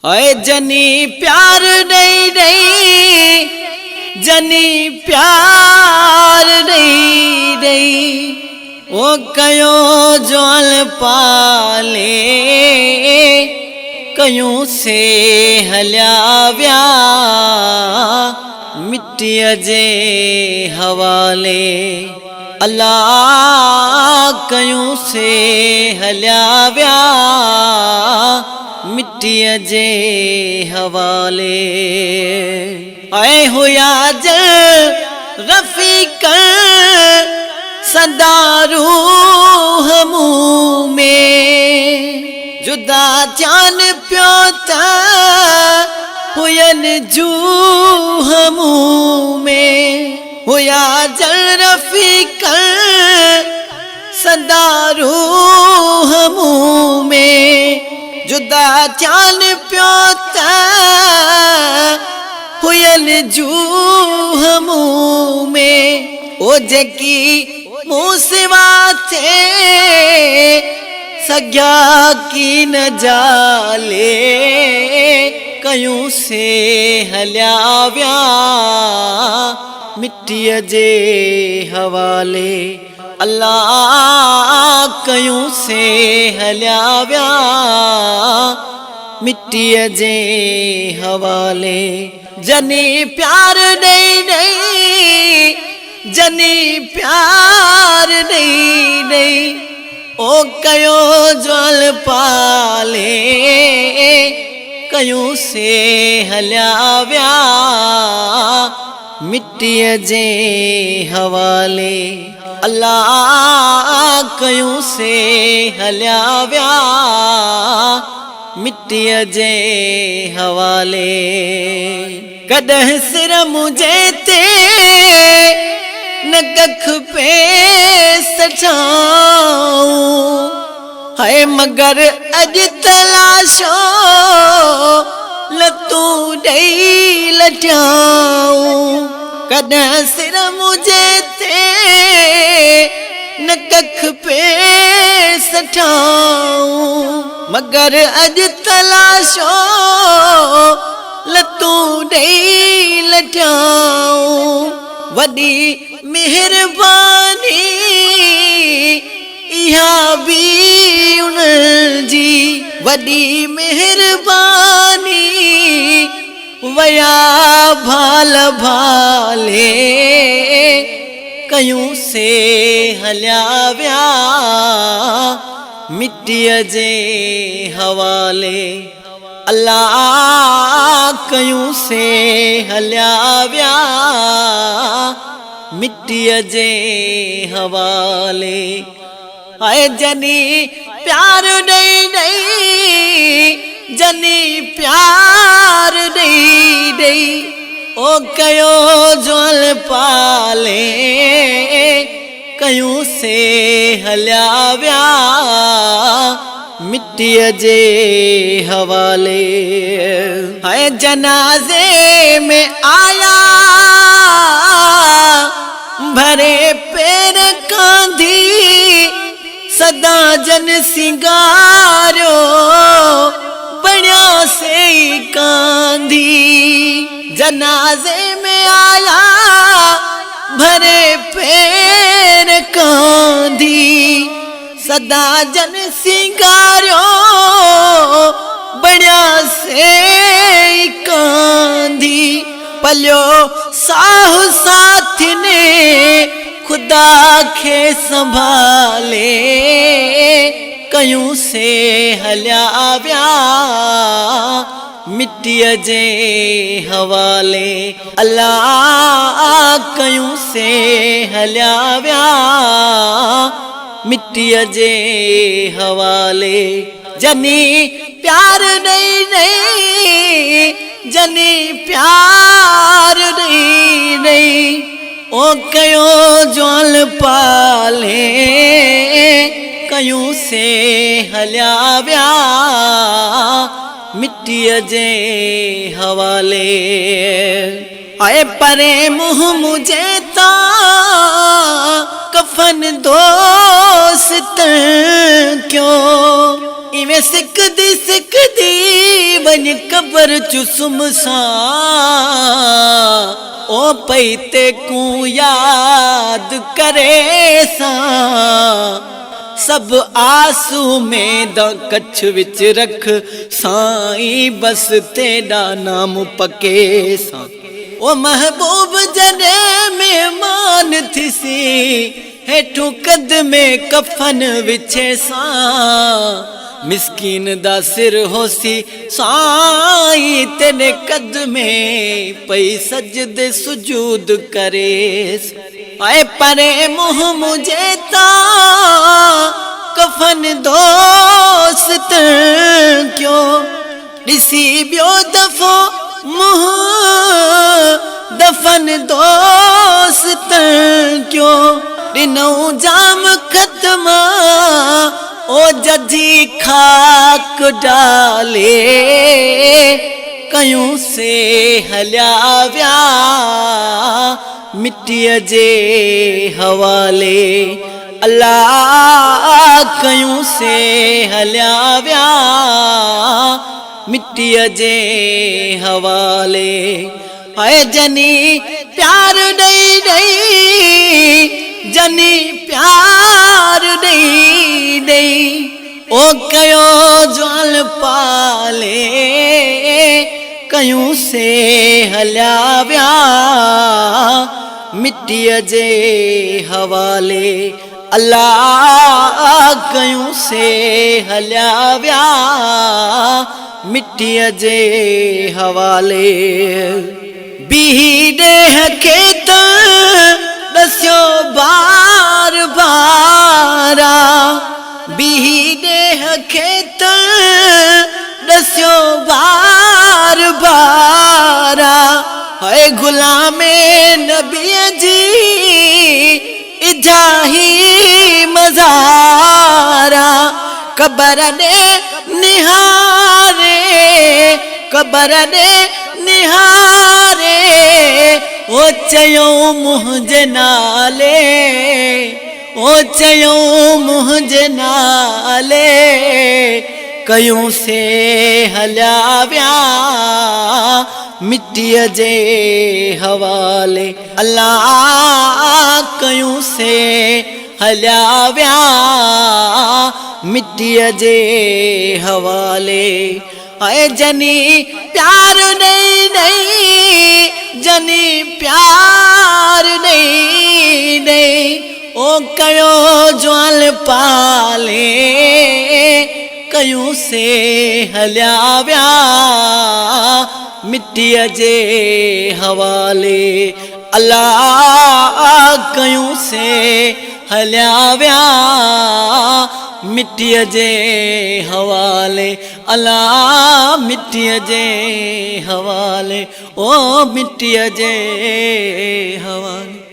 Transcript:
ओए जनी प्यार नहीं नहीं, जनी प्यार नहीं नहीं, वो कयो ज्वाल पाले कयूं से हल्या व्या मिट्टीअ जे हवाले। अल्लाह कयूं से हल्या व्या मिट्टीअ जे हवाले। ऐ हुया जल रफ़ीक सदा रूह मुँह में, जुदा जान पियो त हुयन जूह मुँह में। हुया जल रफ़ीक सदा रूह मुँह में, जुदा जान पियो त हुयन जूह मुँह में। ओ जेकी मुँह सिवा थे सग्या की न जाले कयूं से हल्या व्या मिट्टीअ जे हवाले। अल्लाह कयूं से हल्या व्या मिट्टीअ जे हवाले। जनी प्यार नहीं नहीं, जनी प्यार नहीं नहीं, ओ कयो ज्वाल पाले कयूं से हल्या व्या मिट्टीअ जे हवाले। अल्लाह कयूं से हल्या व्या मिट्टीअ जे हवाले। कॾहिं सिर मुझे ते न कख पे सजाऊं, है मगर अज तलाशो लतूं ॾेई लजाऊं। कॾहिं सिर मुझे ते न कख पे सजाऊं, मगर अज तलाशो लतूं ॾेई लजाऊं। वॾी मेहरबानी इहा बि उन जी, वॾी मेहरबानी वया भाल भाले कयूं से हल्या व्या मिट्टीअ जे हवाले। अल्लाह कयूं से हल्या व्या मिट्टीअ जे हवाले। आए जनी प्यार नहीं नहीं, जनी प्यार नहीं नहीं, ओ कयो ज्वाल पाले कयूं से हल्या व्या मिट्टीअ जे हवाले। है जनाजे में आया भरे पैर कांधी, सदा जन सिंगारो बण्या से कांधी। जनाजे में आया भरे पैर कांधी, सदा जन सिंगारो बण्या से कांधी। पलियो साहु साथ ने खुदा खे संभाले कयूं से हल्या व्या मिट्टीअ जे हवाले। अल्लाह कयूं से हल्या व्या मिट्टीअ जे हवाले। जनी प्यार नहीं नहीं, जनी प्यार नहीं नहीं, ओ कयो ज्वाल पाले कयूं से हल्या व्या मिट्टीअ जे हवाले। आए परे मुँह मुझे ता कफन दोस्त क्यों इवें सिकदी वञ कबर चु सुमसान ओ पई ते को याद करे सां सब आंसू में द कच्छ विच रख साईं बस तेरा नाम पके सां ओ महबूब जने मेहमान थिसी हेठों कद में कफन विछे सां मिस्कीन दा सिर होसी साईं तेरे कद में पई सजदे सुजूद करे आए परे मुँह मुझे ता कफन दोस्त क्यों ॾिसी ॿियो दफ़ो मुँह दफन दोस्त क्यों ॾिनो जाम ख़त्म ओ जजी खाक डाले कयूं से हलिया विया मिट्टीअ जे हवाले अल्लाह कयूं से हलिया विया मिट्टीअ जे हवाले हाय जनी प्यार ॾई ॾई जनी प्यार ॾई ॾई ओ कयो ज्वाल पाले कयूं से हलिया विया मिट्टीअ जे हवाले अल्लाह कयूं से हलिया विया मिट्टीअ जे हवाले बीही ॾेह खे त ॾसियो बार बारा बीही ॾेह खे त ॾसियो बार बारा हाय गुलामे नबीअ जी इजाही मज़ारा कबर ॾे निहारे कबर ॾे निहारे ओ चयो मुंहिंजे नाले ओ चयो मुंहिंजे नाले कयूं से हलिया विया मिट्टीअ जे हवाले अल्लाह कयूं से हलिया विया मिट्टीअ जे हवाले आए जनी प्यार ॾई ॾई जनी प्यार ॾई ॾई ओ कयो ज्वाल पाले कयूं से हलिया विया मिट्टीअ जे हवाले अल्लाह कयूं से हलिया विया मिट्टीअ जे हवाले अल्लाह मिट्टीअ जे हवाले ओ मिट्टीअ जे हवाले।